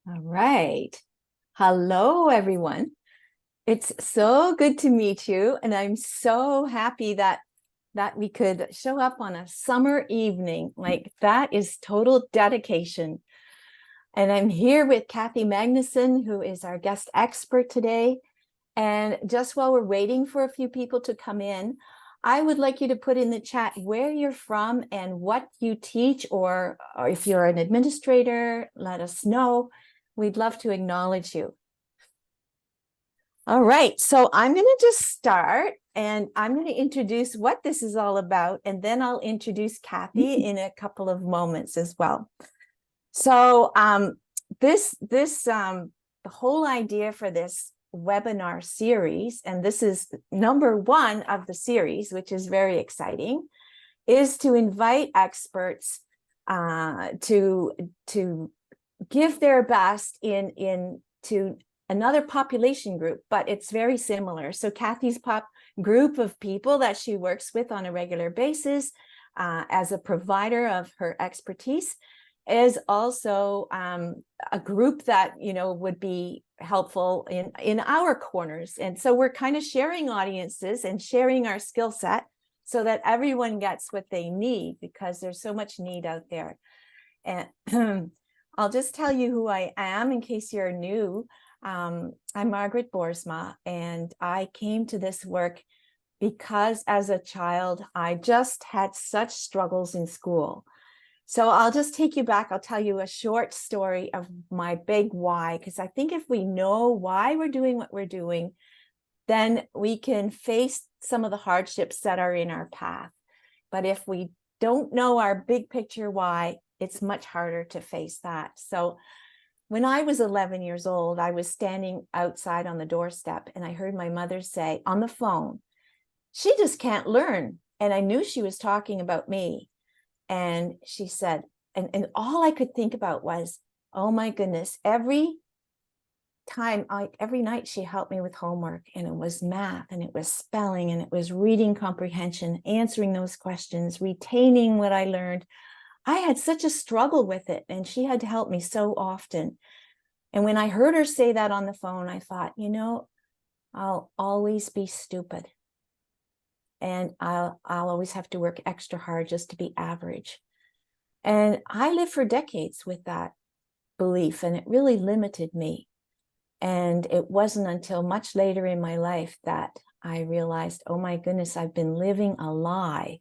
All right. Hello, everyone. It's so good to meet you, and I'm so happy that we could show up on a summer evening. Like that is total dedication. And I'm here with Kathy Magnuson, who is our guest expert today. And just while we're waiting for a few people to come in, I would like you to put in the chat where you're from and what you teach, or if you're an administrator, let us know. We'd love to acknowledge you. All right, so I'm going to just start and I'm going to introduce what this is all about, and then I'll introduce Kathy in a couple of moments as well. So the whole idea for this webinar series, and this is number one of the series, which is very exciting, is to invite experts to give their best to another population group, but it's very similar. So Kathy's group of people that she works with on a regular basis as a provider of her expertise is also a group that would be helpful in our corners. And so we're kind of sharing audiences and sharing our skill set so that everyone gets what they need, because there's so much need out there. And I'll just tell you who I am in case you're new. I'm Margaret Boersma, and I came to this work because as a child, I just had such struggles in school. So I'll just take you back. I'll tell you a short story of my big why, because I think if we know why we're doing what we're doing, then we can face some of the hardships that are in our path. But if we don't know our big picture why, it's much harder to face that. So when I was 11 years old, I was standing outside on the doorstep and I heard my mother say on the phone, "She just can't learn." And I knew she was talking about me. And she said, and all I could think about was, oh my goodness, every night she helped me with homework, and it was math, and it was spelling, and it was reading comprehension, answering those questions, retaining what I learned. I had such a struggle with it, and she had to help me so often. And when I heard her say that on the phone, I thought, I'll always be stupid. And I'll always have to work extra hard just to be average. And I lived for decades with that belief, and it really limited me. And it wasn't until much later in my life that I realized, oh my goodness, I've been living a lie.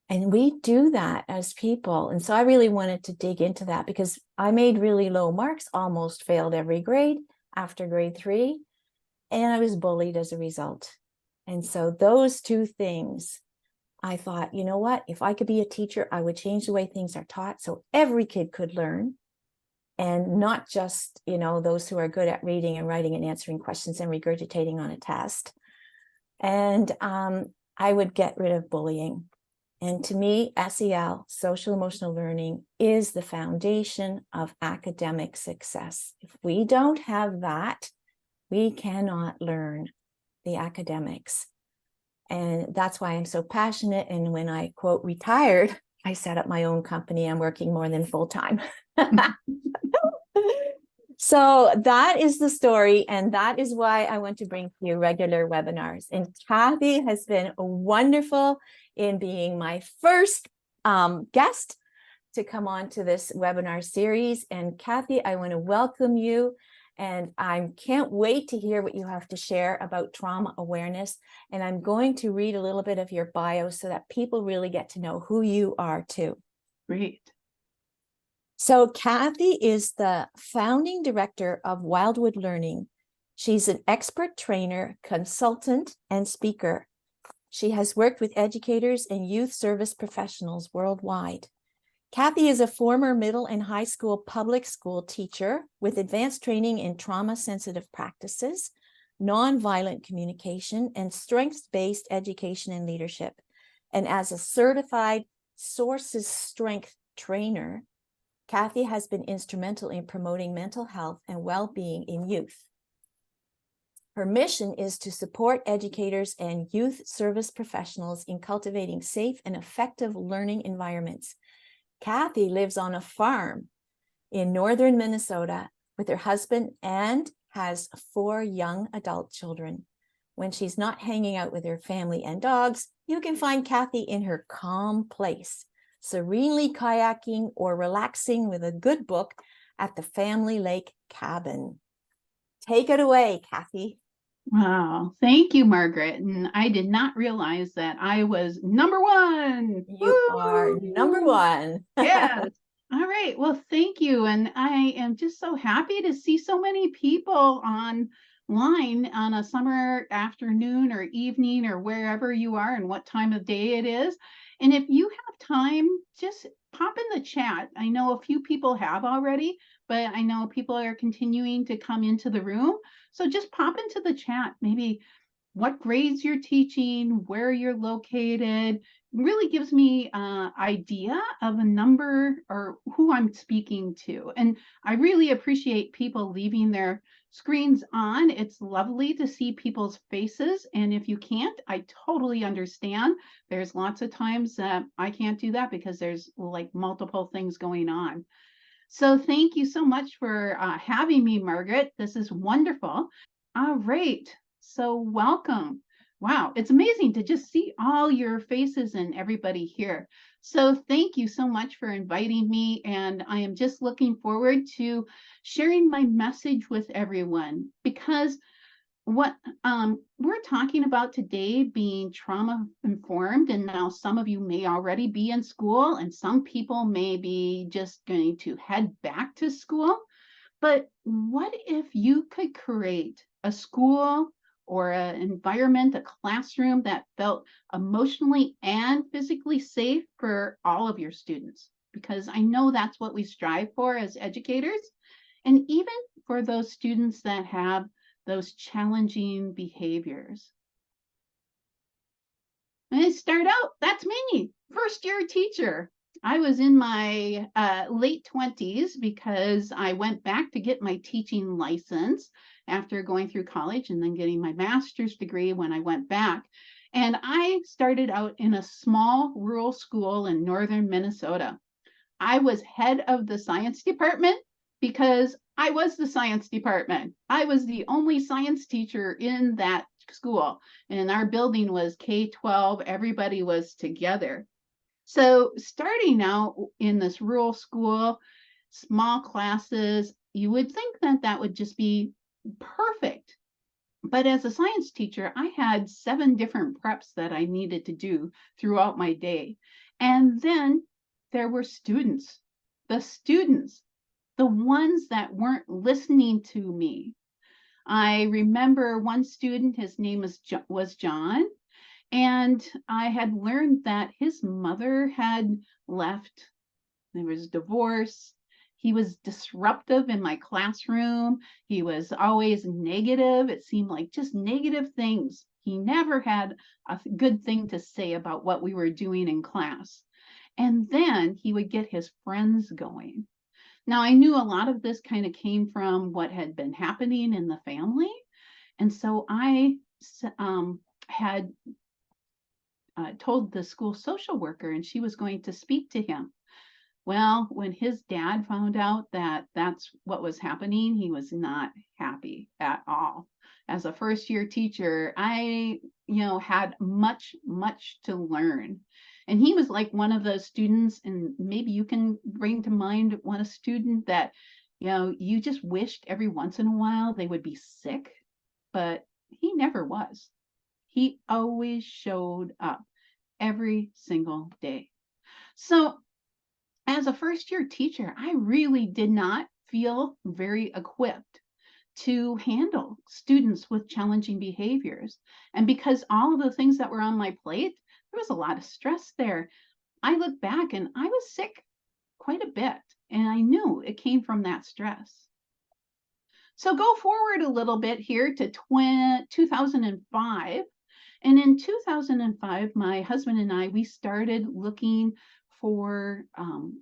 And we do that as people. And so I really wanted to dig into that, because I made really low marks, almost failed every grade after grade 3, and I was bullied as a result. And so those two things, I thought, you know what, if I could be a teacher, I would change the way things are taught so every kid could learn, and not just, those who are good at reading and writing and answering questions and regurgitating on a test. And I would get rid of bullying. And to me, SEL, social emotional learning, is the foundation of academic success. If we don't have that, we cannot learn the academics. And that's why I'm so passionate. And when I, quote, retired, I set up my own company. I'm working more than full time. So that is the story. And that is why I want to bring to you regular webinars. And Kathy has been wonderful in being my first guest to come on to this webinar series. And Kathy, I want to welcome you. And I can't wait to hear what you have to share about trauma awareness. And I'm going to read a little bit of your bio so that people really get to know who you are too. Great. So Kathy is the founding director of Wildwood Learning. She's an expert trainer, consultant, and speaker. She has worked with educators and youth service professionals worldwide. Kathy is a former middle and high school public school teacher with advanced training in trauma-sensitive practices, nonviolent communication, and strengths-based education and leadership. And as a certified Sources Strength trainer, Kathy has been instrumental in promoting mental health and well-being in youth. Her mission is to support educators and youth service professionals in cultivating safe and effective learning environments. Kathy lives on a farm in northern Minnesota with her husband and has 4 young adult children. When she's not hanging out with her family and dogs, you can find Kathy in her calm place, serenely kayaking or relaxing with a good book at the family lake cabin. Take it away, Kathy. Wow. Thank you, Margaret. And I did not realize that I was number one. You are number Woo! 1. Yes. All right. Well, thank you. And I am just so happy to see so many people online on a summer afternoon or evening or wherever you are and what time of day it is. And if you have time, just pop in the chat. I know a few people have already, but I know people are continuing to come into the room. So just pop into the chat, maybe what grades you're teaching, where you're located, really gives me an idea of a number or who I'm speaking to. And I really appreciate people leaving their screens on. It's lovely to see people's faces. And if you can't, I totally understand. There's lots of times that I can't do that because there's like multiple things going on. So thank you so much for having me, Margaret. This is wonderful. All right. So welcome. Wow, it's amazing to just see all your faces and everybody here. So thank you so much for inviting me. And I am just looking forward to sharing my message with everyone because what we're talking about today being trauma informed, and now some of you may already be in school and some people may be just going to head back to school. But what if you could create a school or an environment, a classroom that felt emotionally and physically safe for all of your students? Because I know that's what we strive for as educators. And even for those students that have those challenging behaviors. And I start out, that's me, first year teacher. I was in my late 20s because I went back to get my teaching license after going through college and then getting my master's degree when I went back. And I started out in a small rural school in northern Minnesota. I was head of the science department because I was the science department. I was the only science teacher in that school. And our building was K-12. Everybody was together. So starting out in this rural school, small classes, you would think that that would just be perfect. But as a science teacher, I had 7 different preps that I needed to do throughout my day. And then there were students, the ones that weren't listening to me. I remember one student, his name was John, and I had learned that his mother had left. There was divorce. He was disruptive in my classroom. He was always negative. It seemed like just negative things. He never had a good thing to say about what we were doing in class. And then he would get his friends going. Now, I knew a lot of this kind of came from what had been happening in the family. And so I had told the school social worker, and she was going to speak to him. Well, when his dad found out that that's what was happening, he was not happy at all. As a first year teacher, I, had much to learn. And he was like one of those students, and maybe you can bring to mind a student that, you just wished every once in a while they would be sick, but he never was. He always showed up every single day. So as a first year teacher, I really did not feel very equipped to handle students with challenging behaviors. And because all of the things that were on my plate, there was a lot of stress there. I look back and I was sick quite a bit, and I knew it came from that stress. So go forward a little bit here to 2005. And in 2005, my husband and I, we started looking for,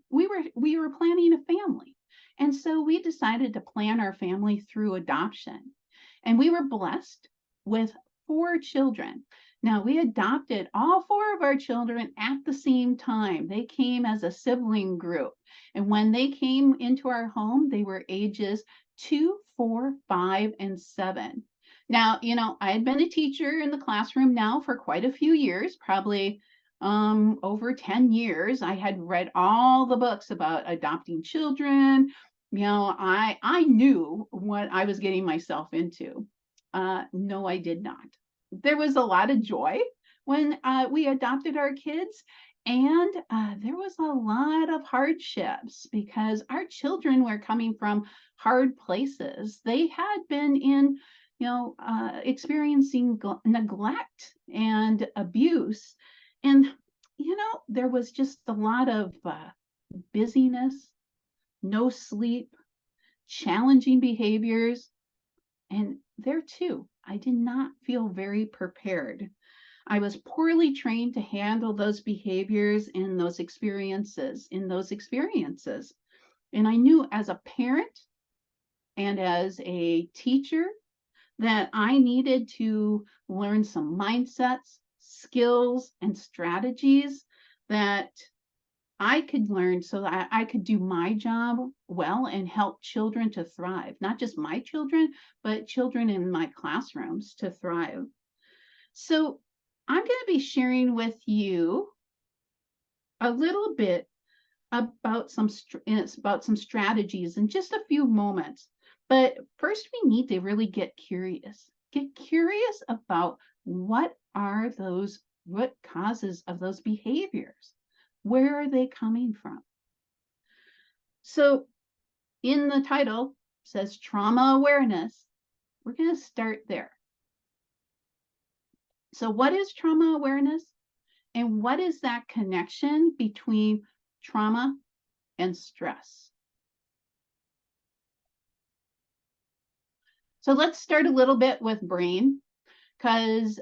we were planning a family. And so we decided to plan our family through adoption. And we were blessed with 4 children. Now, we adopted all 4 of our children at the same time. They came as a sibling group. And when they came into our home, they were ages 2, 4, 5, and 7. Now, I had been a teacher in the classroom now for quite a few years, probably over 10 years. I had read all the books about adopting children. I knew what I was getting myself into. No, I did not. There was a lot of joy when we adopted our kids, and there was a lot of hardships because our children were coming from hard places. They had been in, experiencing neglect and abuse. And, there was just a lot of busyness, no sleep, challenging behaviors. And there too, I did not feel very prepared. I was poorly trained to handle those behaviors and those experiences And I knew as a parent and as a teacher that I needed to learn some mindsets, skills, and strategies that I could learn so that I could do my job well and help children to thrive, not just my children, but children in my classrooms to thrive. So I'm going to be sharing with you a little bit about some strategies in just a few moments. But first, we need to really get curious. Get curious about what causes of those behaviors. Where are they coming from? So in the title says trauma awareness. We're going to start there. So what is trauma awareness? And what is that connection between trauma and stress? So let's start a little bit with brain, because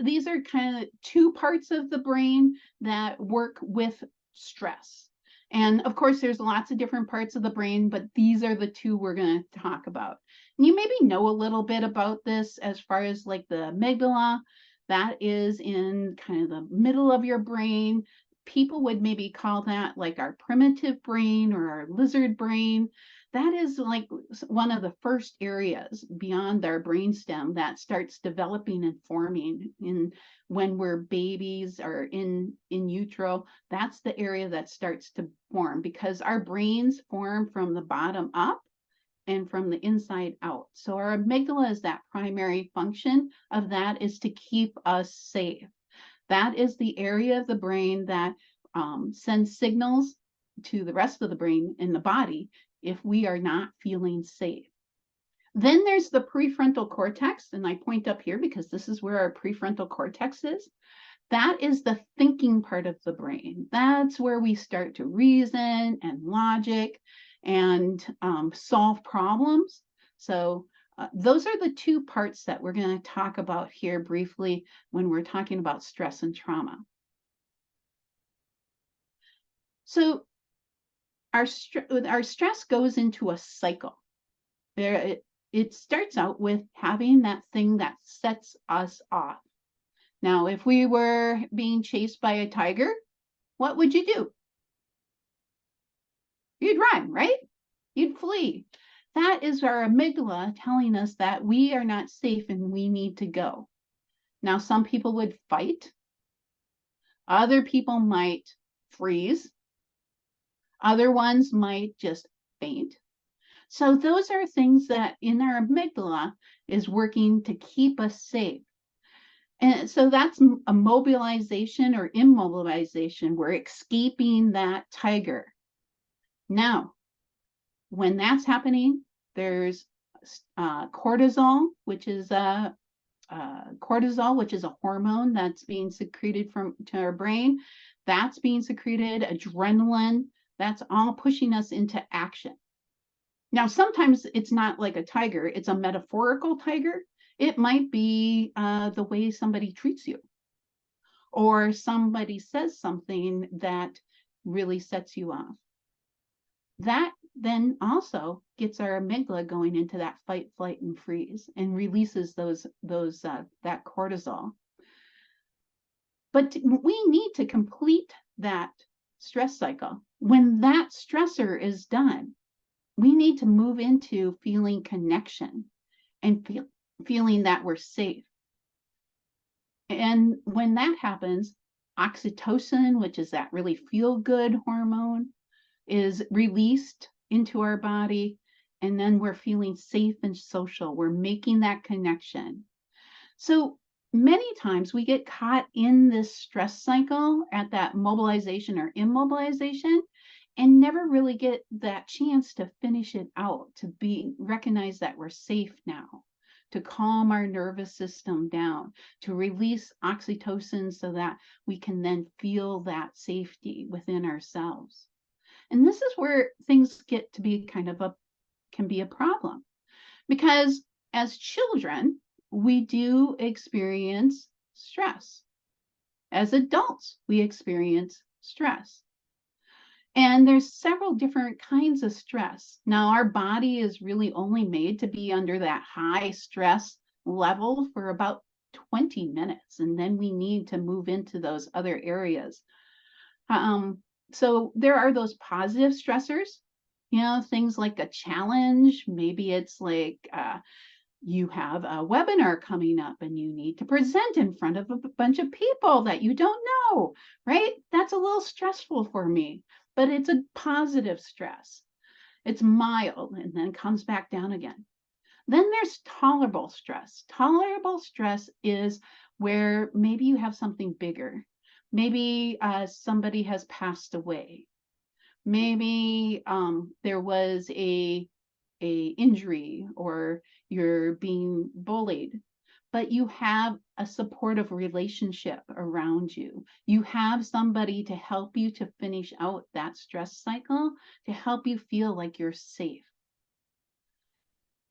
these are kind of 2 parts of the brain that work with stress. And of course, there's lots of different parts of the brain, but these are the 2 we're going to talk about. And you maybe know a little bit about this as far as like the amygdala. That is in kind of the middle of your brain. People would maybe call that like our primitive brain or our lizard brain. That is like one of the first areas beyond our brainstem that starts developing and forming when we're babies or in utero. That's the area that starts to form because our brains form from the bottom up and from the inside out. So our amygdala is that primary function of that is to keep us safe. That is the area of the brain that sends signals to the rest of the brain in the body if we are not feeling safe. Then there's the prefrontal cortex, and I point up here because this is where our prefrontal cortex is. That is the thinking part of the brain. That's where we start to reason and logic and solve problems. So those are the 2 parts that we're going to talk about here briefly when we're talking about stress and trauma. So our stress goes into a cycle. It starts out with having that thing that sets us off. Now, if we were being chased by a tiger, what would you do? You'd run, right? You'd flee. That is our amygdala telling us that we are not safe and we need to go. Now, some people would fight. Other people might freeze. Other ones might just faint. So those are things that in our amygdala is working to keep us safe. And so that's a mobilization or immobilization. We're escaping that tiger. Now, when that's happening, there's cortisol, which is a hormone that's being secreted to our brain. That's being secreted, adrenaline. That's all pushing us into action. Now, sometimes it's not like a tiger, it's a metaphorical tiger. It might be the way somebody treats you, or somebody says something that really sets you off. That then also gets our amygdala going into that fight, flight, and freeze, and releases that cortisol. But we need to complete that stress cycle. When that stressor is done, we need to move into feeling connection and feeling that we're safe. And when that happens, oxytocin, which is that really feel good hormone, is released into our body. And then we're feeling safe and social. We're making that connection. So many times we get caught in this stress cycle at that mobilization or immobilization and never really get that chance to finish it out, to recognize that we're safe now, to calm our nervous system down, to release oxytocin so that we can then feel that safety within ourselves. And this is where things get to be can be a problem, because as children, we do experience stress. As adults, we experience stress. And there's several different kinds of stress. Now, our body is really only made to be under that high stress level for about 20 minutes, and then we need to move into those other areas. So there are those positive stressors, things like a challenge. Maybe it's like you have a webinar coming up and you need to present in front of a bunch of people that you don't know, right? That's a little stressful for me, but it's a positive stress. It's mild and then comes back down again. Then there's tolerable stress. Tolerable stress is where maybe you have something bigger. Maybe somebody has passed away. Maybe there was a injury, or you're being bullied, but you have a supportive relationship around you. You have somebody to help you to finish out that stress cycle, to help you feel like you're safe.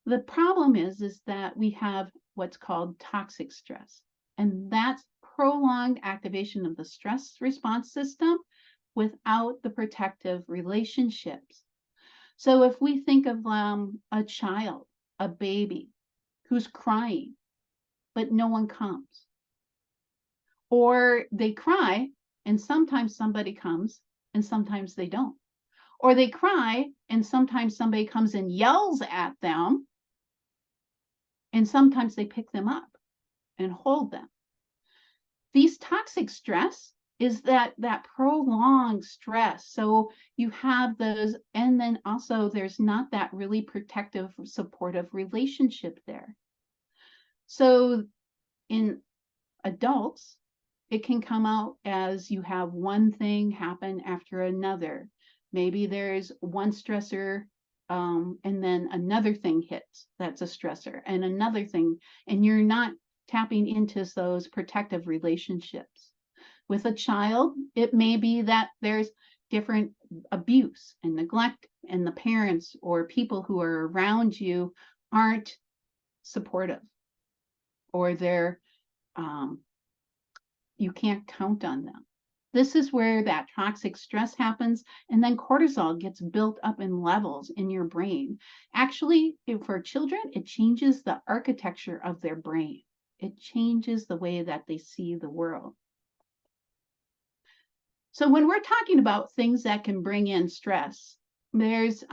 The problem is that we have what's called toxic stress, and that's prolonged activation of the stress response system without the protective relationships. So if we think of a child, a baby who's crying, but no one comes, or they cry and sometimes somebody comes and sometimes they don't, or they cry and sometimes somebody comes and yells at them and sometimes they pick them up and hold them. These toxic stress is that prolonged stress. So you have those, and then also there's not that really protective, supportive relationship there. So in adults, it can come out as you have one thing happen after another. Maybe there's one stressor, and then another thing hits, that's a stressor, and another thing, and you're not tapping into those protective relationships. With a child, it may be that there's different abuse and neglect, and the parents or people who are around you aren't supportive, or they're you can't count on them. This is where that toxic stress happens, and then cortisol gets built up in levels in your brain. Actually, for children, it changes the architecture of their brain. It changes the way that they see the world. So when we're talking about things that can bring in stress, there's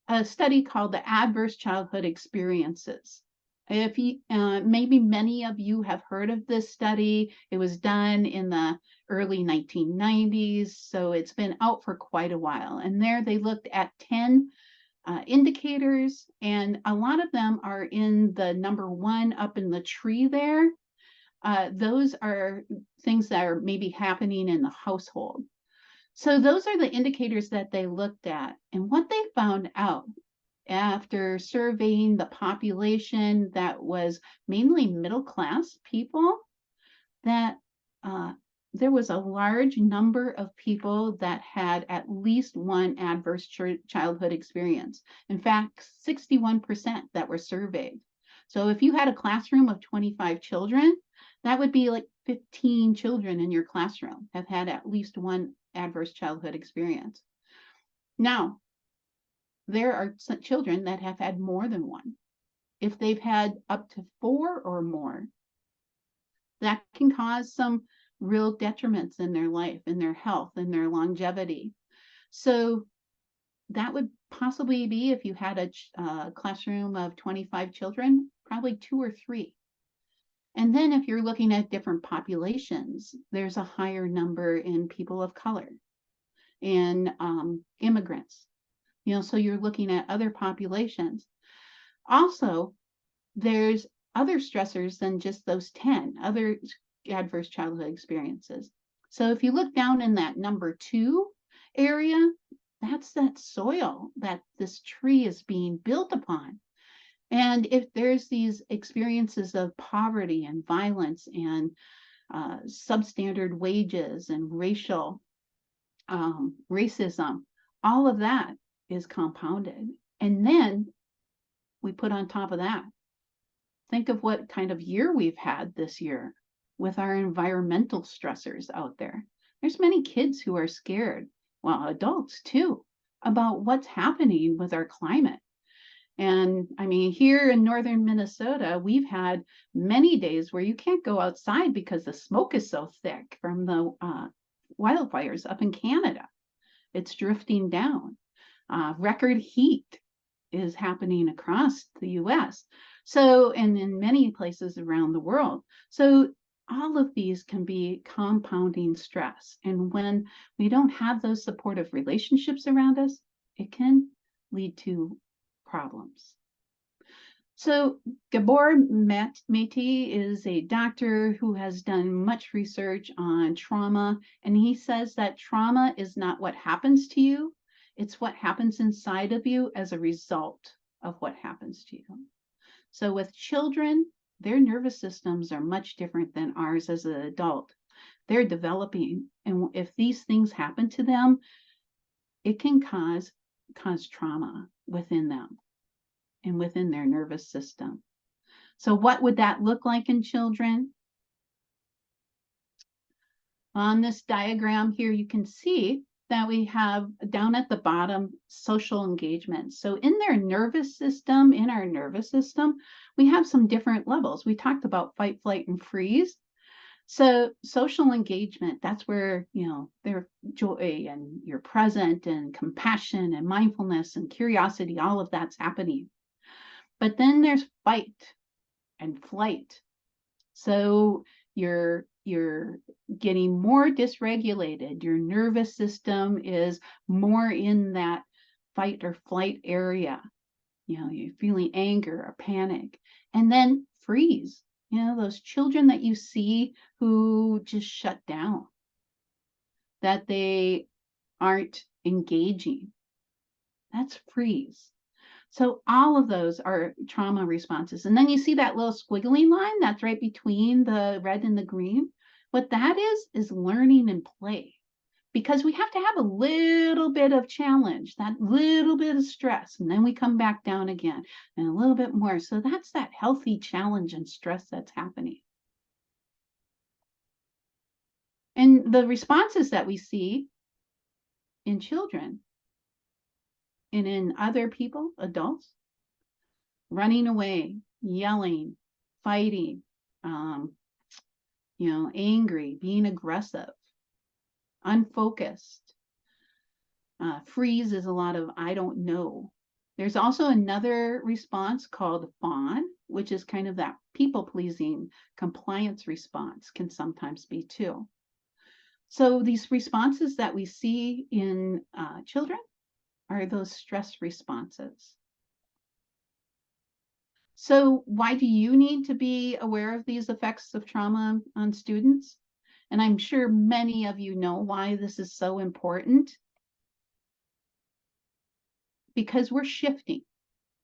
a study called the Adverse Childhood Experiences. If you, maybe many of you have heard of this study. It was done in the early 1990s, so it's been out for quite a while. And there they looked at 10 indicators, and a lot of them are in the number 1 up in the tree there. Those are things that are maybe happening in the household. So those are the indicators that they looked at. And what they found out after surveying the population that was mainly middle class people, that there was a large number of people that had at least one adverse childhood experience. In fact, 61% that were surveyed. So if you had a classroom of 25 children, that would be like 15 children in your classroom have had at least one adverse childhood experience. Now, there are some children that have had more than one. If they've had up to 4 or more, that can cause some real detriments in their life, in their health, in their longevity. So that would possibly be, if you had a classroom of 25 children, probably 2 or 3. And then if you're looking at different populations, there's a higher number in people of color and immigrants. So you're looking at other populations. Also, there's other stressors than just those 10 other adverse childhood experiences. So if you look down in that number 2 area, that's that soil that this tree is being built upon. And if there's these experiences of poverty and violence and substandard wages and racism, all of that is compounded. And then we put on top of that, think of what kind of year we've had this year with our environmental stressors out there. There's many kids who are scared, well, adults too, about what's happening with our climate. And I mean, here in northern Minnesota, we've had many days where you can't go outside because the smoke is so thick from the wildfires up in Canada. It's drifting down. Record heat is happening across the US. So, and in many places around the world. So all of these can be compounding stress. And when we don't have those supportive relationships around us, it can lead to problems. So Gabor Mate is a doctor who has done much research on trauma, and he says that trauma is not what happens to you, it's what happens inside of you as a result of what happens to you. So with children, their nervous systems are much different than ours as an adult. They're developing, and if these things happen to them, it can cause trauma within them and within their nervous system. So what would that look like in children? On this diagram here, you can see that we have down at the bottom social engagement. So in their nervous system, in our nervous system, we have some different levels. We talked about fight, flight, and freeze. So social engagement, that's where, their joy and you're present and compassion and mindfulness and curiosity, all of that's happening. But then there's fight and flight. So you're getting more dysregulated. Your nervous system is more in that fight or flight area. You're feeling anger or panic. And then freeze. Those children that you see who just shut down, that they aren't engaging. That's freeze. So all of those are trauma responses. And then you see that little squiggly line that's right between the red and the green. What that is learning and play. Because we have to have a little bit of challenge, that little bit of stress, and then we come back down again and a little bit more. So that's that healthy challenge and stress that's happening. And the responses that we see in children and in other people, adults, running away, yelling, fighting, angry, being aggressive, unfocused. Freeze is a lot of I don't know. There's also another response called fawn, which is kind of that people-pleasing compliance response, can sometimes be too. So these responses that we see in children are those stress responses. So why do you need to be aware of these effects of trauma on students? And I'm sure many of you know why this is so important. Because we're shifting.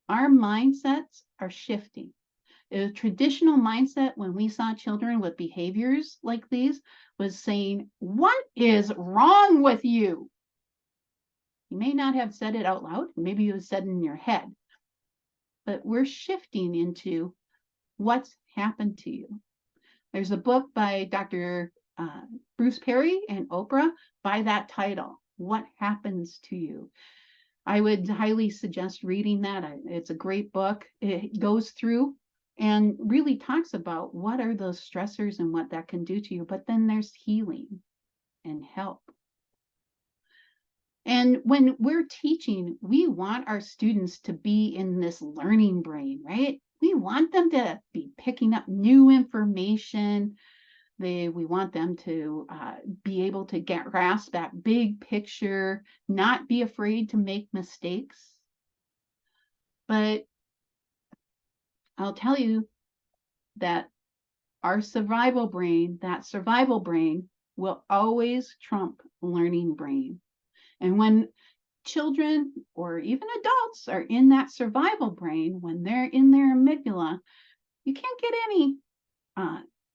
Our mindsets are shifting. A traditional mindset when we saw children with behaviors like these was saying, what is wrong with you? You may not have said it out loud. Maybe you said it in your head. But we're shifting into what's happened to you. There's a book by Dr. Bruce Perry and Oprah by that title, What Happens to You? I would highly suggest reading that. It's a great book. It goes through and really talks about what are those stressors and what that can do to you. But then there's healing and help. And when we're teaching, we want our students to be in this learning brain, right? We want them to be picking up new information. We want them to be able to grasp that big picture, not be afraid to make mistakes. But I'll tell you that our survival brain, that survival brain, will always trump learning brain. And when children or even adults are in that survival brain, when they're in their amygdala, you can't get any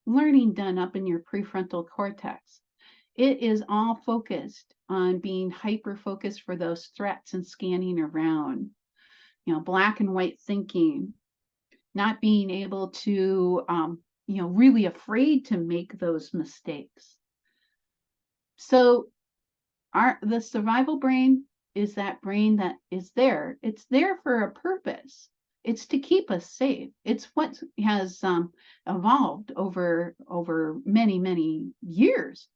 learning done up in your prefrontal cortex. It is all focused on being hyper focused for those threats and scanning around, black and white thinking, not being able to, really afraid to make those mistakes. So the survival brain is that brain that is there. It's there for a purpose. It's to keep us safe. It's what has evolved over many years.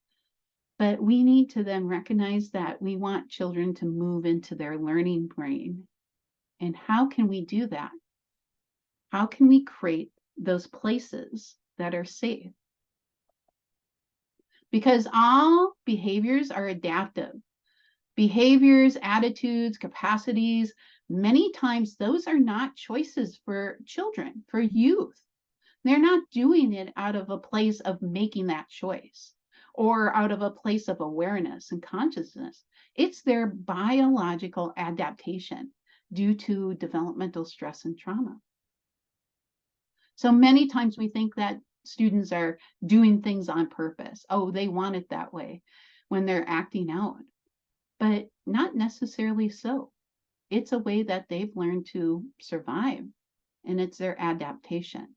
But we need to then recognize that we want children to move into their learning brain. And how can we do that? How can we create those places that are safe? Because all behaviors are adaptive. Behaviors, attitudes, capacities, many times those are not choices for children, for youth. They're not doing it out of a place of making that choice or out of a place of awareness and consciousness. It's their biological adaptation due to developmental stress and trauma. So many times we think that students are doing things on purpose. Oh, they want it that way when they're acting out. But not necessarily so. It's a way that they've learned to survive, and it's their adaptation.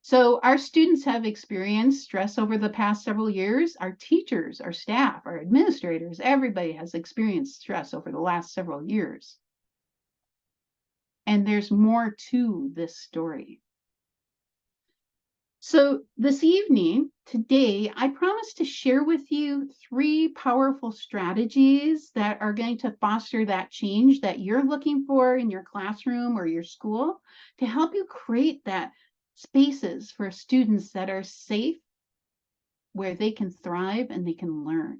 So our students have experienced stress over the past several years. Our teachers, our staff, our administrators, everybody has experienced stress over the last several years. And there's more to this story. So this evening, today, I promise to share with you 3 powerful strategies that are going to foster that change that you're looking for in your classroom or your school to help you create that spaces for students that are safe, where they can thrive and they can learn.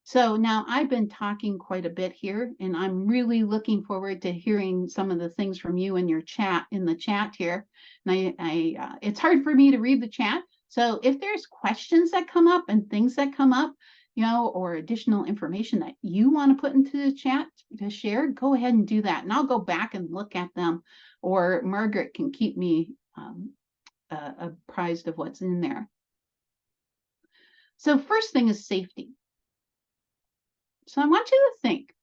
So now I've been talking quite a bit here, and I'm really looking forward to hearing some of the things from you in the chat here. And it's hard for me to read the chat. So if there's questions that come up and things that come up, or additional information that you want to put into the chat to share, go ahead and do that. And I'll go back and look at them, or Margaret can keep me apprised of what's in there. So first thing is safety. So I want you to think,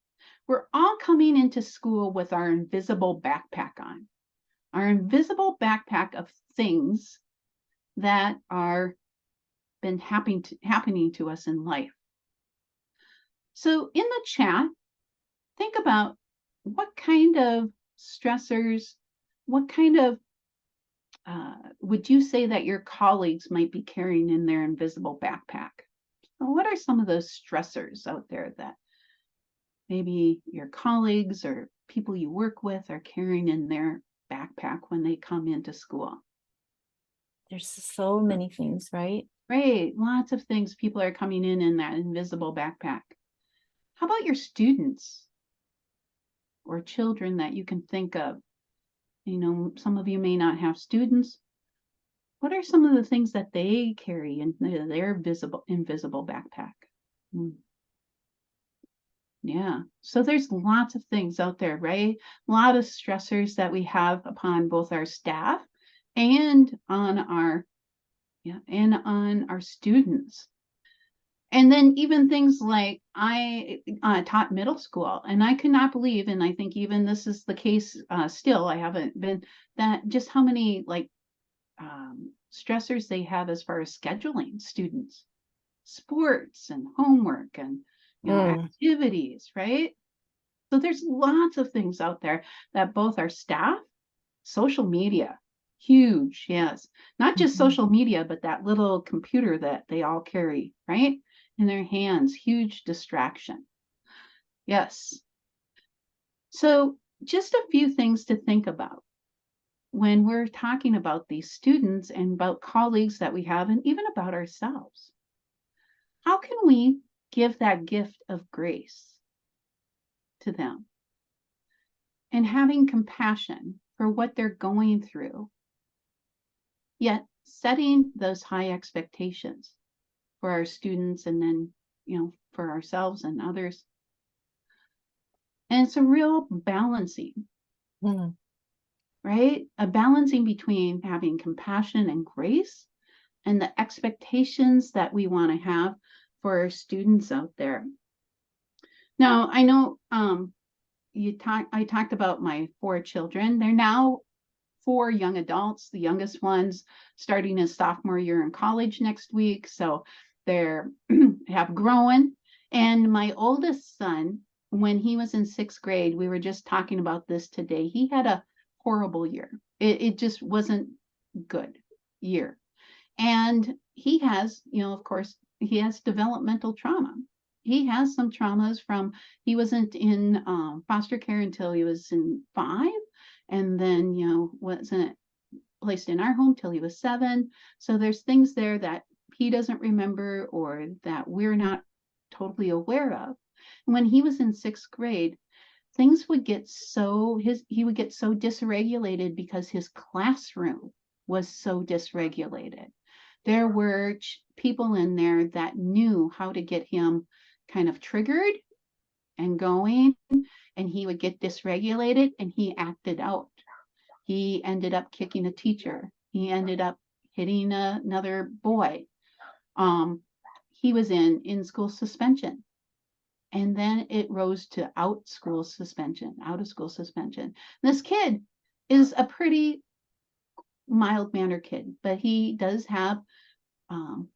we're all coming into school with our invisible backpack on, our invisible backpack of things that are been happening to us in life. So in the chat, think about what kind of stressors, what kind of would you say that your colleagues might be carrying in their invisible backpack? So what are some of those stressors out there that maybe your colleagues or people you work with are carrying in their backpack when they come into school? There's so many things, right? Right, lots of things people are coming in that invisible backpack. How about your students or children that you can think of? Some of you may not have students. What are some of the things that they carry in their invisible backpack? Yeah, so there's lots of things out there, right? A lot of stressors that we have upon both our staff and on our students. And then even things like I taught middle school, and I could not believe, and I think even this is the case still, I haven't been, that just how many stressors they have as far as scheduling students, sports and homework and activities, right? So there's lots of things out there that both our staff, social media, huge, yes. Not just Mhm. social media, but that little computer that they all carry, right? In their hands, huge distraction. Yes. So just a few things to think about when we're talking about these students and about colleagues that we have, and even about ourselves. How can we give that gift of grace to them and having compassion for what they're going through, yet setting those high expectations for our students and then, for ourselves and others. And it's a real balancing, Mhm. right? A balancing between having compassion and grace and the expectations that we want to have for our students out there. Now, I know I talked about my 4 children. They're now 4 young adults, the youngest one's starting his sophomore year in college next week. So they're have grown. And my oldest son, when he was in 6th grade, we were just talking about this today. He had a horrible year. It just wasn't good year. And he has, of course, he has developmental trauma. He has some traumas from he wasn't in foster care until he was in 5, and then wasn't placed in our home till he was 7. So there's things there that he doesn't remember or that we're not totally aware of. When he was in 6th grade, things would get so he would get so dysregulated because his classroom was so dysregulated. There were people in there that knew how to get him kind of triggered and going, and he would get dysregulated and he acted out. He ended up kicking a teacher. He ended up hitting another boy. Um, he was in school suspension. And then it rose to out of school suspension. This kid is a pretty mild mannered kid, but he does have um,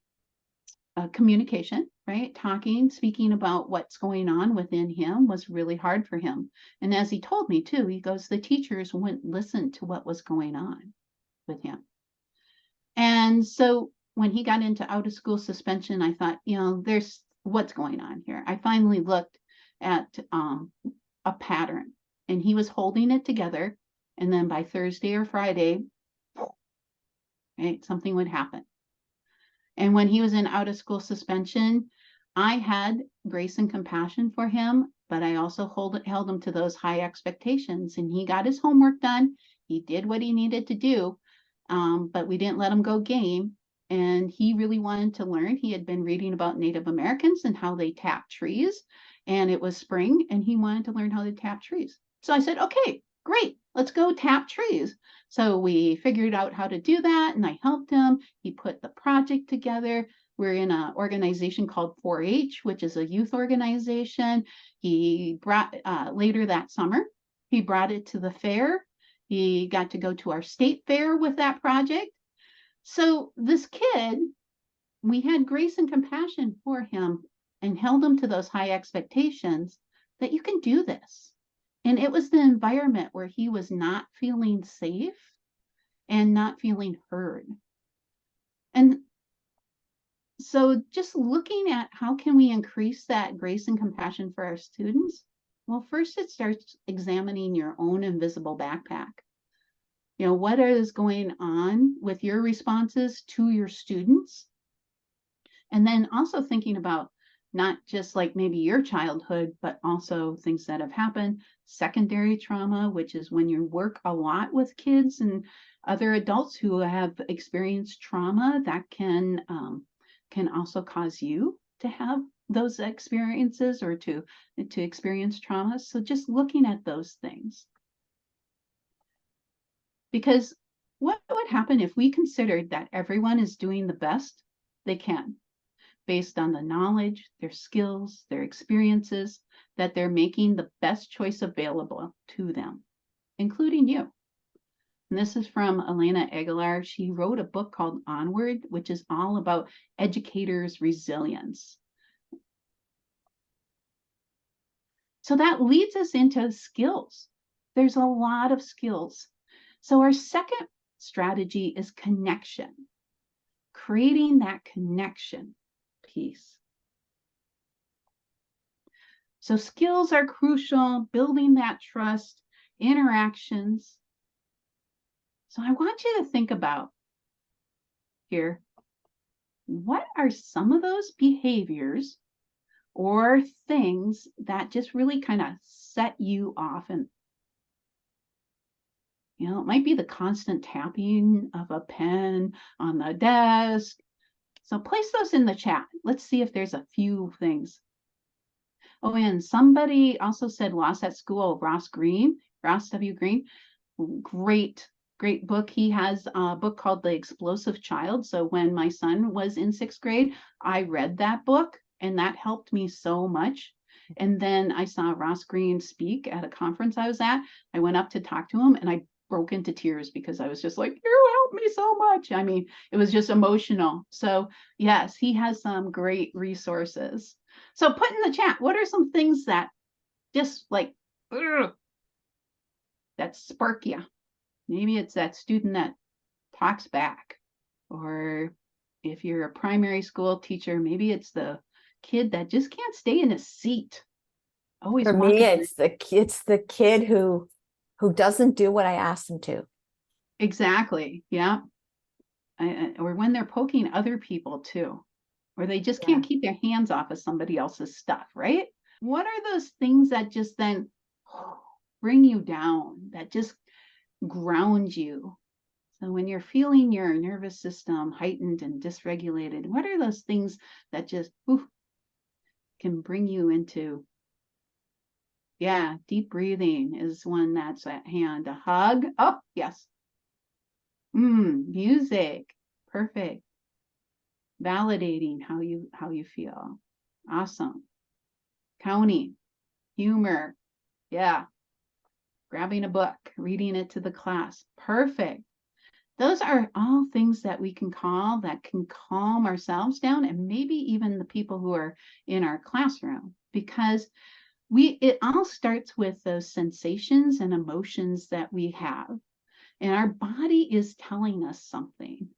communication, right? Talking, speaking about what's going on within him was really hard for him. And as he told me too, he goes, the teachers wouldn't listen to what was going on with him. And so when he got into out of school suspension, I thought, there's what's going on here. I finally looked at a pattern, and he was holding it together. And then by Thursday or Friday, right, something would happen. And when he was in out of school suspension, I had grace and compassion for him, but I also held him to those high expectations. And he got his homework done. He did what he needed to do, but we didn't let him go game. And he really wanted to learn. He had been reading about Native Americans and how they tap trees. And it was spring, and he wanted to learn how to tap trees. So I said, okay, great, let's go tap trees. So we figured out how to do that, and I helped him. He put the project together. We're in an organization called 4-H, which is a youth organization. He brought later that summer, he brought it to the fair. He got to go to our state fair with that project. So this kid, we had grace and compassion for him and held him to those high expectations that you can do this. And it was the environment where he was not feeling safe and not feeling heard. And so just looking at how can we increase that grace and compassion for our students? Well, first it starts examining your own invisible backpack. What is going on with your responses to your students? And then also thinking about not just like maybe your childhood, but also things that have happened, secondary trauma, which is when you work a lot with kids and other adults who have experienced trauma that can also cause you to have those experiences or to experience trauma. So just looking at those things. Because what would happen if we considered that everyone is doing the best they can based on the knowledge, their skills, their experiences, that they're making the best choice available to them, including you? And this is from Elena Aguilar. She wrote a book called Onward, which is all about educators' resilience. So that leads us into skills. There's a lot of skills. So our second strategy is connection, creating that connection piece. So skills are crucial, building that trust, interactions. So I want you to think about here, what are some of those behaviors or things that just really kind of set you off? And, it might be the constant tapping of a pen on the desk. So place those in the chat. Let's see if there's a few things. Oh, and somebody also said Lost at School, Ross W. Green. Great, great book. He has a book called The Explosive Child. So when my son was in 6th grade, I read that book and that helped me so much. And then I saw Ross Green speak at a conference I was at. I went up to talk to him and I broke into tears because I was just like, you helped me so much. I mean, it was just emotional. So yes, he has some great resources. So put in the chat, what are some things that just like, that spark you? Maybe it's that student that talks back, or if you're a primary school teacher, maybe it's the kid that just can't stay in his seat. Always For me, walking. it's the kid who doesn't do what I asked him to. Exactly. Yeah. Or when they're poking other people too, or they just can't keep their hands off of somebody else's stuff, right? What are those things that just then bring you down, that just ground you? So when you're feeling your nervous system heightened and dysregulated, what are those things that just can bring you into, deep breathing is one that's at hand. A hug. Oh, yes. Music. Perfect. Validating how you feel. Awesome. Counting. Humor. Yeah. Grabbing a book, reading it to the class. Perfect. Those are all things that we can calm ourselves down, and maybe even the people who are in our classroom, because it all starts with those sensations and emotions that we have, and our body is telling us something.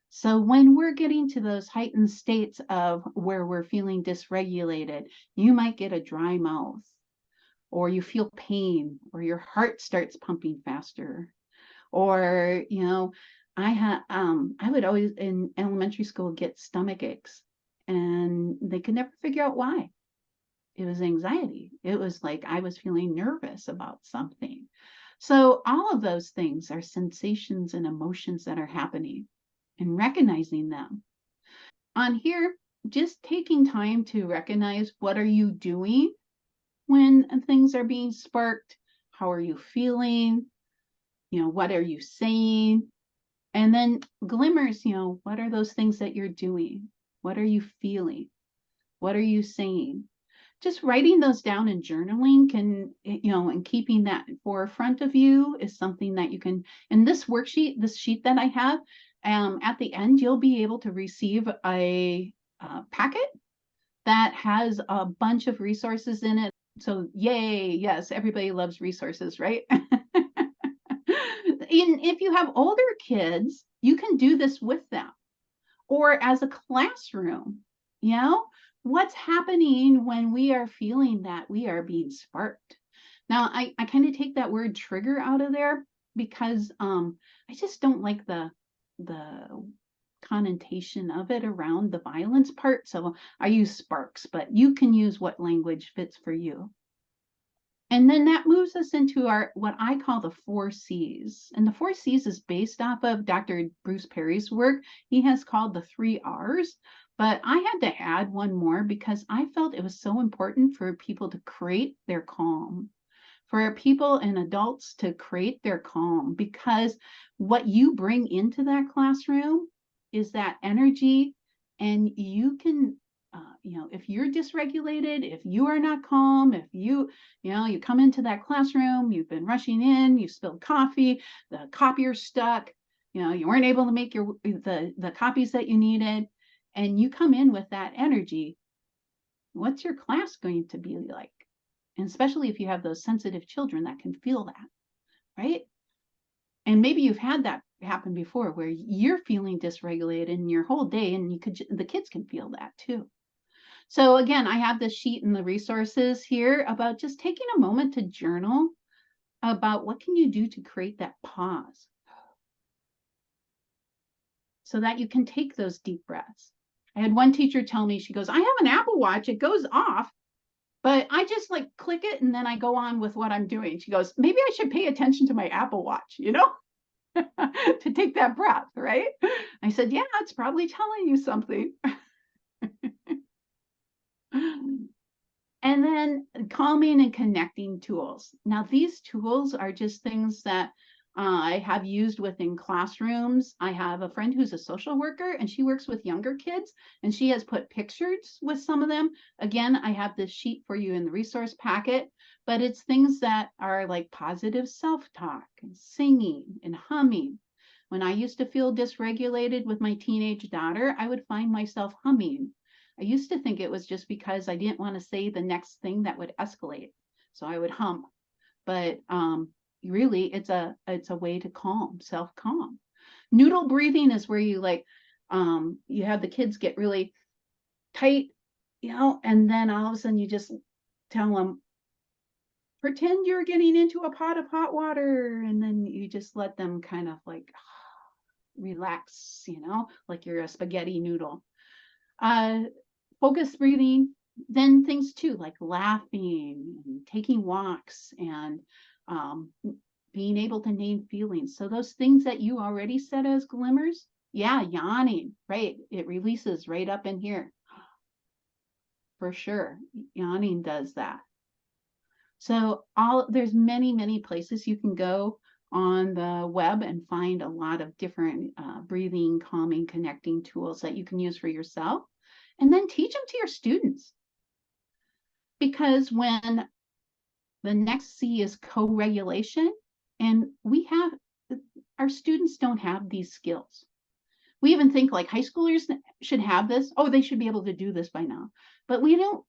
So when we're getting to those heightened states of where we're feeling dysregulated, you might get a dry mouth, or you feel pain, or your heart starts pumping faster, or I would always in elementary school get stomach aches, and they could never figure out why. It was anxiety. It was like I was feeling nervous about something. So all of those things are sensations and emotions that are happening, and recognizing them. On here, just taking time to recognize, what are you doing when things are being sparked? How are you feeling? What are you saying? And then glimmers, what are those things that you're doing? What are you feeling? What are you saying? Just writing those down and journaling can, and keeping that forefront of you is something that you can. In this worksheet, this sheet that I have, at the end, you'll be able to receive a packet that has a bunch of resources in it. So yay, yes, everybody loves resources, right? If you have older kids, you can do this with them, or as a classroom. What's happening when we are feeling that we are being sparked? Now, I kind of take that word trigger out of there, because I just don't like the connotation of it around the violence part. So I use sparks, but you can use what language fits for you. And then that moves us into our, what I call the 4 C's. And the 4 C's is based off of Dr. Bruce Perry's work. He has called the 3 R's, but I had to add one more because I felt it was so important for people to create their calm, for people and adults to create their calm, because what you bring into that classroom is that energy, and you can if you're dysregulated, if you are not calm, if you come into that classroom, you've been rushing in, you spilled coffee, the copier's stuck, you weren't able to make the copies that you needed, and you come in with that energy, what's your class going to be like? And especially if you have those sensitive children that can feel that, right? And maybe you've had that happen before where you're feeling dysregulated in your whole day, and the kids can feel that too. So again, I have this sheet in the resources here about just taking a moment to journal about what can you do to create that pause so that you can take those deep breaths. I had one teacher tell me, she goes, I have an Apple Watch, it goes off, but I just like click it and then I go on with what I'm doing. She goes, maybe I should pay attention to my Apple Watch, to take that breath, right? I said, yeah, it's probably telling you something. And then calming and connecting tools. Now, these tools are just things that I have used within classrooms. I have a friend who's a social worker and she works with younger kids, and she has put pictures with some of them. Again, I have this sheet for you in the resource packet, but it's things that are like positive self-talk and singing and humming. When I used to feel dysregulated with my teenage daughter, I would find myself humming. I used to think it was just because I didn't want to say the next thing that would escalate. So I would hum. But really it's a way to self-calm. Noodle breathing is where you you have the kids get really tight, and then all of a sudden you just tell them, pretend you're getting into a pot of hot water, and then you just let them kind of like relax, like you're a spaghetti noodle. Focused breathing, then things too, like laughing and taking walks and being able to name feelings. So those things that you already said as glimmers, yeah, yawning, right? It releases right up in here. For sure, yawning does that. So there's many, many places you can go on the web and find a lot of different breathing, calming, connecting tools that you can use for yourself. And then teach them to your students. Because when the next C is co-regulation, and our students don't have these skills. We even think like high schoolers should have this. Oh, they should be able to do this by now. But we don't,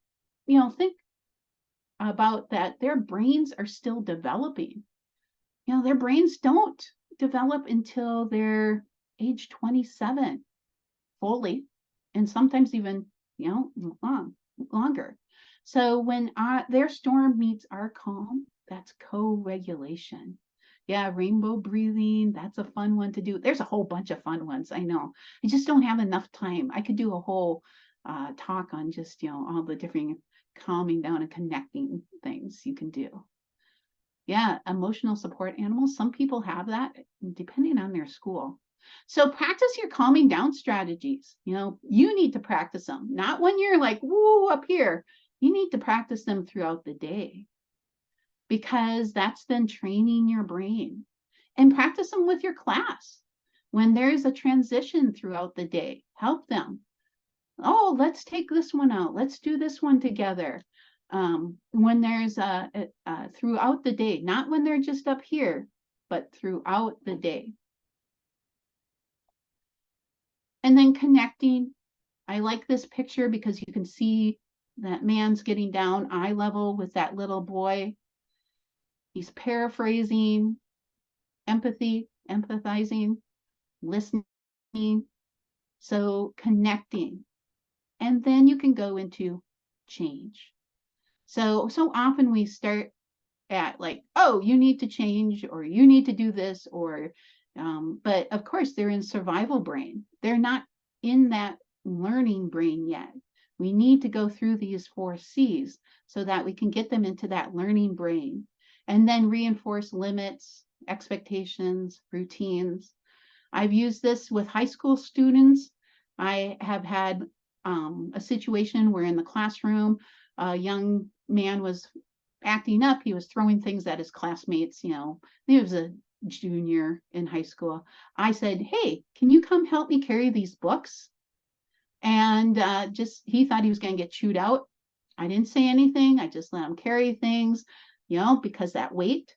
think about that. Their brains are still developing. Their brains don't develop until they're age 27 fully, and sometimes even, longer. So when their storm meets our calm, that's co-regulation. Yeah, rainbow breathing, that's a fun one to do. There's a whole bunch of fun ones, I know. I just don't have enough time. I could do a whole talk on just, all the different calming down and connecting things you can do. Yeah, emotional support animals. Some people have that depending on their school. So practice your calming down strategies. You need to practice them, not when you're like, woo, up here. You need to practice them throughout the day, because that's then training your brain. And practice them with your class. When there's a transition throughout the day, help them. Oh, let's take this one out. Let's do this one together. When there's throughout the day, not when they're just up here, but throughout the day. And then connecting. I like this picture because you can see that man's getting down eye level with that little boy. He's paraphrasing, empathizing, listening. So connecting. And then you can go into change. So often we start at like, oh, you need to change, or you need to do this, or but of course they're in survival brain. They're not in that learning brain yet. We need to go through these 4 C's so that we can get them into that learning brain, and then reinforce limits, expectations, routines. I've used this with high school students. I have had a situation where in the classroom, a young man was acting up. He was throwing things at his classmates. He was a junior in high school. I said, hey, can you come help me carry these books? And he thought he was going to get chewed out. I didn't say anything. I just let him carry things, because that weight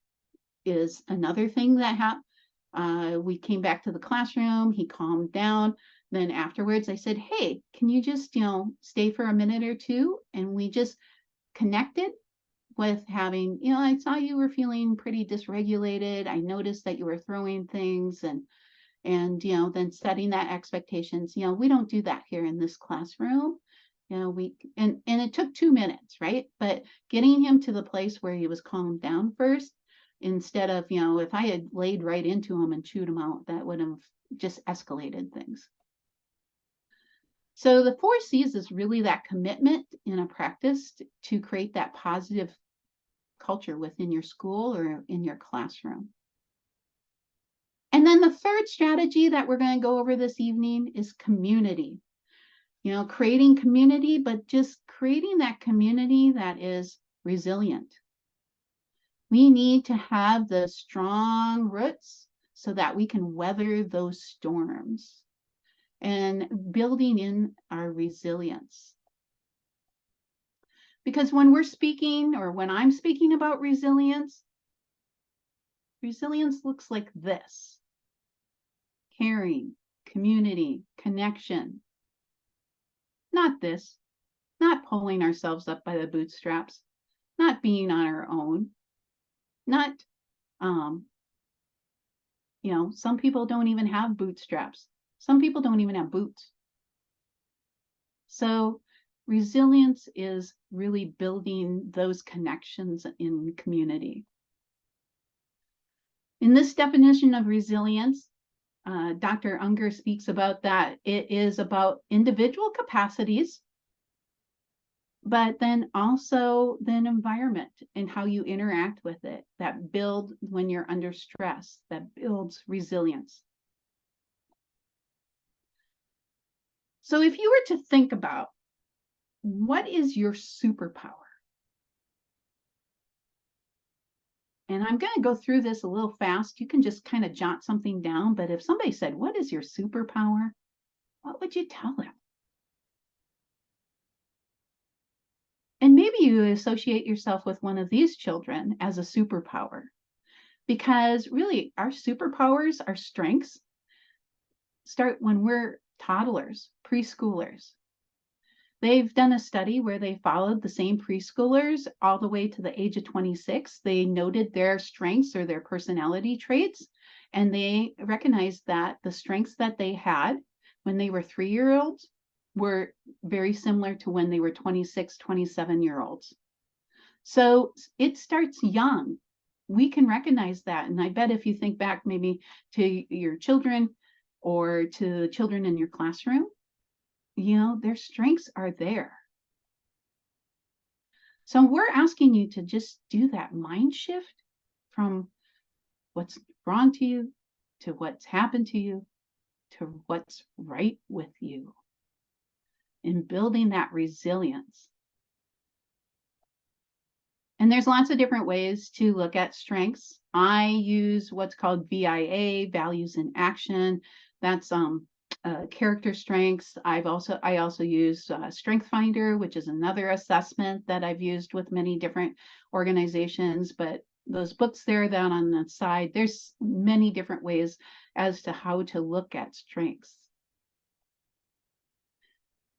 is another thing that happened. We came back to the classroom. He calmed down. Then afterwards, I said, hey, can you just, stay for a minute or two? And we just connected with having, I saw you were feeling pretty dysregulated. I noticed that you were throwing things and then setting that expectations. We don't do that here in this classroom. And it took 2 minutes, right? But getting him to the place where he was calmed down first, instead of, if I had laid right into him and chewed him out, that would have just escalated things. So the 4 C's is really that commitment in a practice to create that positive culture within your school or in your classroom. And then the third strategy that we're going to go over this evening is community. Creating community, but just creating that community that is resilient. We need to have the strong roots so that we can weather those storms and building in our resilience. Because when we're speaking, or when I'm speaking about resilience looks like this: caring, community, connection. Not this, not pulling ourselves up by the bootstraps, not being on our own, not, some people don't even have bootstraps. Some people don't even have boots. So resilience is really building those connections in community. In this definition of resilience, Dr. Unger speaks about that. It is about individual capacities, but then also the environment and how you interact with it that build when you're under stress, that builds resilience. So if you were to think about what is your superpower? And I'm going to go through this a little fast. You can just kind of jot something down. But if somebody said, what is your superpower? What would you tell them? And maybe you associate yourself with one of these children as a superpower. Because really, our superpowers, our strengths, start when we're toddlers, preschoolers. They've done a study where they followed the same preschoolers all the way to the age of 26. They noted their strengths or their personality traits, and they recognized that the strengths that they had when they were 3-year-olds were very similar to when they were 26, 27-year-olds. So it starts young. We can recognize that. And I bet if you think back maybe to your children or to children in your classroom, their strengths are there. So we're asking you to just do that mind shift from what's wrong to you to what's happened to you to what's right with you in building that resilience. And there's lots of different ways to look at strengths. I use what's called VIA, values in action. That's character strengths. I also use Strength Finder, which is another assessment that I've used with many different organizations. But those books there down on the side, there's many different ways as to how to look at strengths.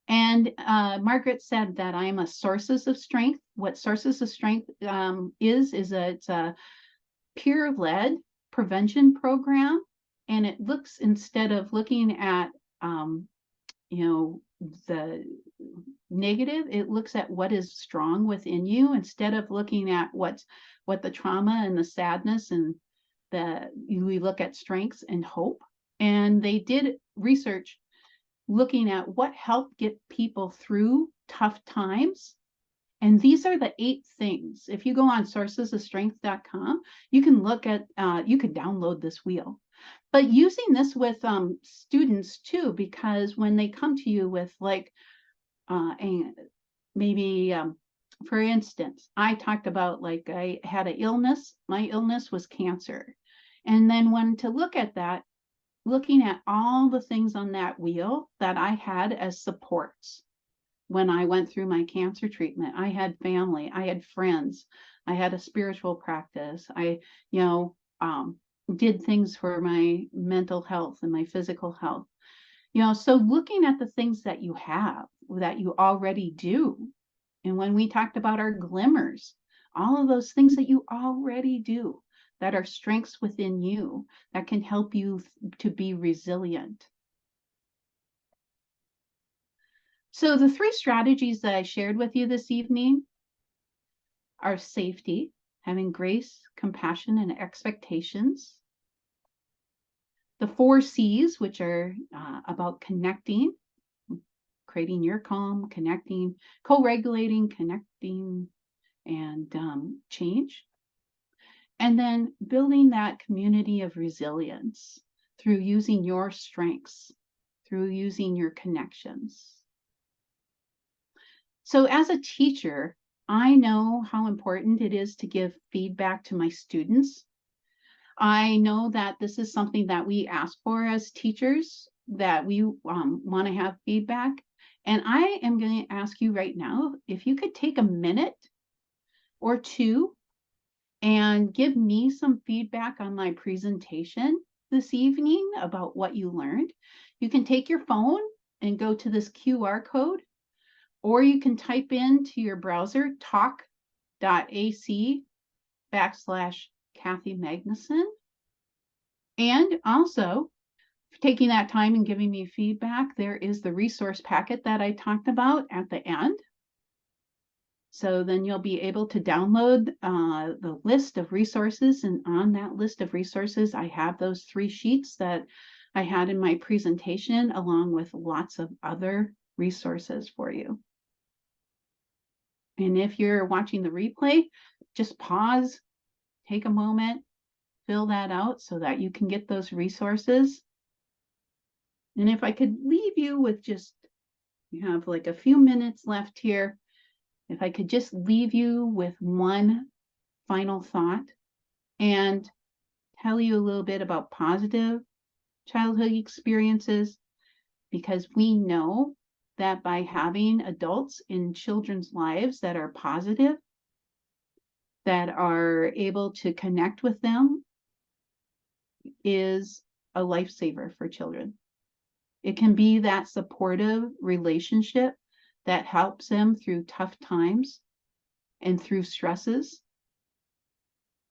And Margaret said that I'm a sources of strength. What sources of strength is that it's a peer-led prevention program. And it looks, instead of looking at, the negative, it looks at what is strong within you instead of looking at what the trauma and the sadness, and we look at strengths and hope. And they did research looking at what helped get people through tough times. And these are the 8 things. If you go on sourcesofstrength.com, you can look at, you could download this wheel. But using this with students too, because when they come to you with like, maybe, for instance, I talked about like I had an illness. My illness was cancer. And then when to look at that, looking at all the things on that wheel that I had as supports. When I went through my cancer treatment, I had family, I had friends, I had a spiritual practice. I, did things for my mental health and my physical health. So looking at the things that you have, that you already do. And when we talked about our glimmers, all of those things that you already do that are strengths within you that can help you to be resilient. So the 3 strategies that I shared with you this evening are safety, having grace, compassion, and expectations. The 4 C's, which are about connecting, creating your calm, connecting, co-regulating, connecting, and change. And then building that community of resilience through using your strengths, through using your connections. So as a teacher, I know how important it is to give feedback to my students. I know that this is something that we ask for as teachers, that we want to have feedback. And I am going to ask you right now, if you could take a minute or 2 and give me some feedback on my presentation this evening about what you learned. You can take your phone and go to this QR code, or you can type into your browser talk.ac/Kathy Magnuson. And also, taking that time and giving me feedback, there is the resource packet that I talked about at the end. So then you'll be able to download the list of resources. And on that list of resources, I have those 3 sheets that I had in my presentation, along with lots of other resources for you. And if you're watching the replay, just pause, take a moment, fill that out so that you can get those resources. And if I could leave you with just, you have like a few minutes left here, if I could just leave you with one final thought and tell you a little bit about positive childhood experiences, because we know that by having adults in children's lives that are positive, that are able to connect with them, is a lifesaver for children. It can be that supportive relationship that helps them through tough times and through stresses.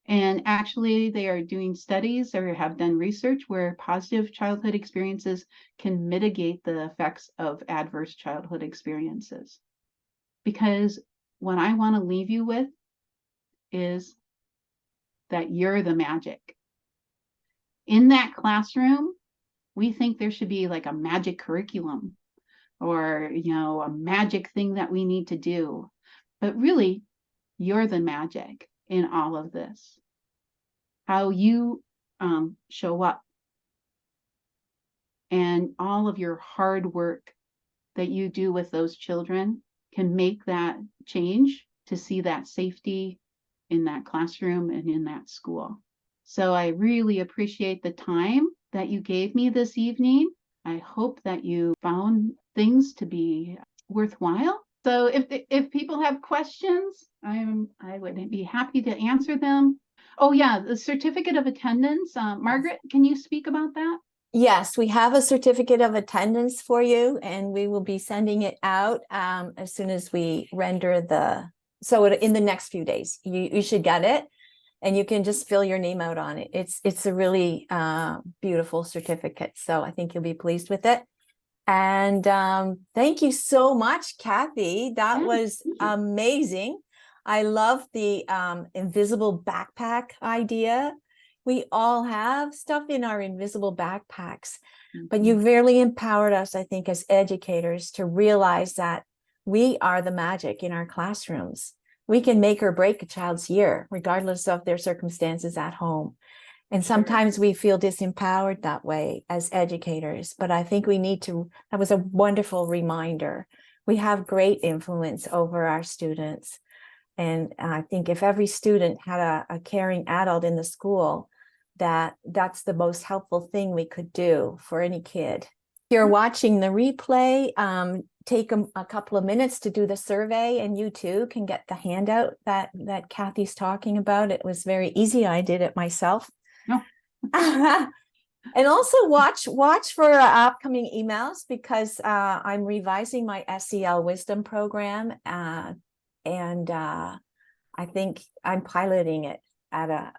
And actually, they are doing studies or have done research where positive childhood experiences can mitigate the effects of adverse childhood experiences. Because what I want to leave you with is that you're the magic. In that classroom, we think there should be like a magic curriculum or, a magic thing that we need to do. But really, you're the magic in all of this. How you show up and all of your hard work that you do with those children can make that change to see that safety in that classroom and in that school. So I really appreciate the time that you gave me this evening. I hope that you found things to be worthwhile. So if people have questions, I would be happy to answer them. Oh yeah, the certificate of attendance. Margaret, can you speak about that? Yes, we have a certificate of attendance for you, and we will be sending it out as soon as we render in the next few days. You should get it, and you can just fill your name out on it. It's a really beautiful certificate, so I think you'll be pleased with it. And thank you so much, Kathy. That was amazing. I love the invisible backpack idea. We all have stuff in our invisible backpacks, but you really empowered us, I think, as educators to realize that we are the magic in our classrooms. We can make or break a child's year, regardless of their circumstances at home. And sometimes we feel disempowered that way as educators, but I think that was a wonderful reminder. We have great influence over our students. And I think if every student had a caring adult in the school, that's the most helpful thing we could do for any kid. If you're watching the replay, take a couple of minutes to do the survey, and you too can get the handout that Kathy's talking about. It was very easy. I did it myself. No. And also watch for upcoming emails, because I'm revising my SEL wisdom program, and I think I'm piloting it at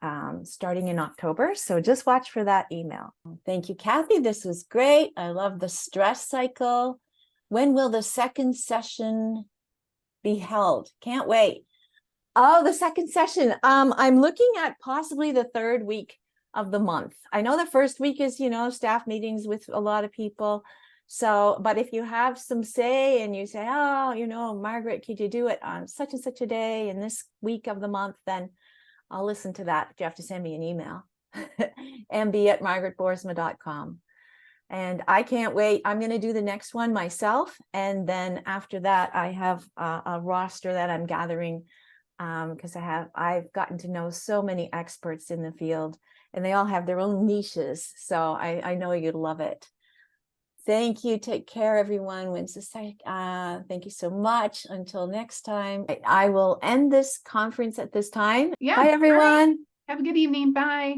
starting in October. So just watch for that email. Thank you, Kathy. This was great. I love the stress cycle. When will the second session be held? Can't wait. Oh, the second session. I'm looking at possibly the third week of the month. I know the first week is, staff meetings with a lot of people. So, but if you have some say and you say, oh, Margaret, could you do it on such and such a day in this week of the month, then I'll listen to that. You have to send me an email, mb@margaretboersma.com. And I can't wait. I'm going to do the next one myself. And then after that, I have a roster that I'm gathering because I've gotten to know so many experts in the field and they all have their own niches. So I know you'd love it. Thank you. Take care, everyone. Thank you so much. Until next time, I will end this conference at this time. Yeah. Bye, everyone. Have a good evening. Bye.